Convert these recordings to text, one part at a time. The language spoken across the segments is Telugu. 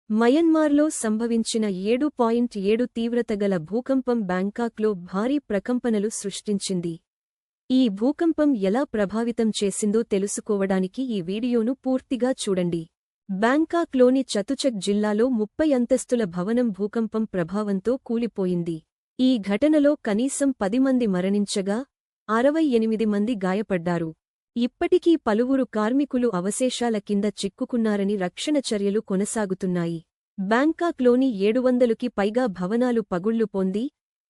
మయన్మార్లో సంభవించిన 7.7 తీవ్రతగల భూకంపం బ్యాంకాక్లో భారీ ప్రకంపనలు సృష్టించింది. ఈ భూకంపం ఎలా ప్రభావితం చేసిందో తెలుసుకోవడానికి ఈ వీడియోను పూర్తిగా చూడండి. బ్యాంకాక్లోని చతుచక్ జిల్లాలో 30 అంతస్తుల భవనం భూకంపం ప్రభావంతో కూలిపోయింది. ఈ ఘటనలో కనీసం 10 మంది మరణించగా 68 మంది గాయపడ్డారు. ఇప్పటికీ పలువురు కార్మికులు అవశేషాల కింద చిక్కుకున్నారని రక్షణ చర్యలు కొనసాగుతున్నాయి. బ్యాంకాక్లోని 700కి పైగా భవనాలు పగుళ్లు పొంది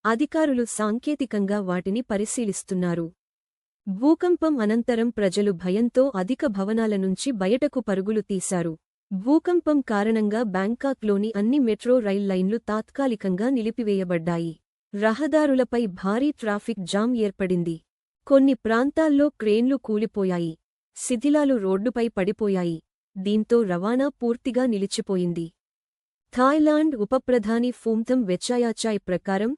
అధికారులు సాంకేతికంగా వాటిని పరిశీలిస్తున్నారు. భూకంపం అనంతరం ప్రజలు భయంతో అధిక భవనాల నుంచి బయటకు పరుగులు తీశారు. భూకంపం కారణంగా బ్యాంకాక్లోని అన్ని మెట్రో రైల్ లైన్లు తాత్కాలికంగా నిలిపివేయబడ్డాయి. రహదారులపై భారీ ట్రాఫిక్ జామ్ ఏర్పడింది. కొన్ని ప్రాంతాల్లో క్రేన్లు కూలిపోయాయి. శిథిలాలు రోడ్డుపై పడిపోయాయి. దీంతో రవాణా పూర్తిగా నిలిచిపోయింది. థాయిలాండ్ ఉపప్రధాని ఫూమ్థమ్ వెచాయాచాయ్ ప్రకారం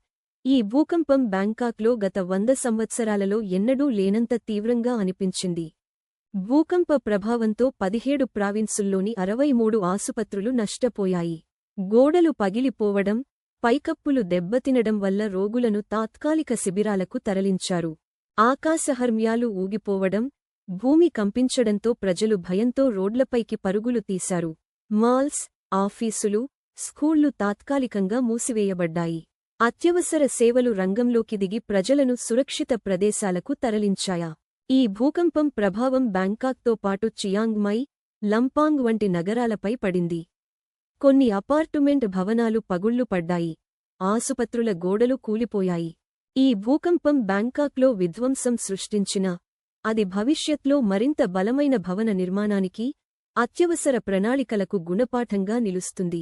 ఈ భూకంపం బ్యాంకాక్లో గత 100 సంవత్సరాలలో ఎన్నడూ లేనంత తీవ్రంగా అనిపించింది. భూకంప ప్రభావంతో 17 ప్రావిన్సుల్లోని 63 ఆసుపత్రులు నష్టపోయాయి. గోడలు పగిలిపోవడం, పైకప్పులు దెబ్బతినడం వల్ల రోగులను తాత్కాలిక శిబిరాలకు తరలించారు. ఆకాశహర్మ్యాలు ఊగిపోవడం, భూమి కంపించడంతో ప్రజలు భయంతో రోడ్లపైకి పరుగులు తీశారు. మాల్స్, ఆఫీసులు, స్కూళ్లు తాత్కాలికంగా మూసివేయబడ్డాయి. అత్యవసర సేవలు రంగంలోకి దిగి ప్రజలను సురక్షిత ప్రదేశాలకు తరలించాయా. ఈ భూకంపం ప్రభావం బ్యాంకాక్తో పాటు చియాంగ్ మై, లంపాంగ్ వంటి నగరాలపై పడింది. కొన్ని అపార్టుమెంట్ భవనాలు పగుళ్లు పడ్డాయి. ఆసుపత్రుల గోడలు కూలిపోయాయి. ఈ భూకంపం బ్యాంకాక్లో విధ్వంసం సృష్టించినా అది భవిష్యత్లో మరింత బలమైన భవన నిర్మాణానికి, అత్యవసర ప్రణాళికలకు గుణపాఠంగా నిలుస్తుంది.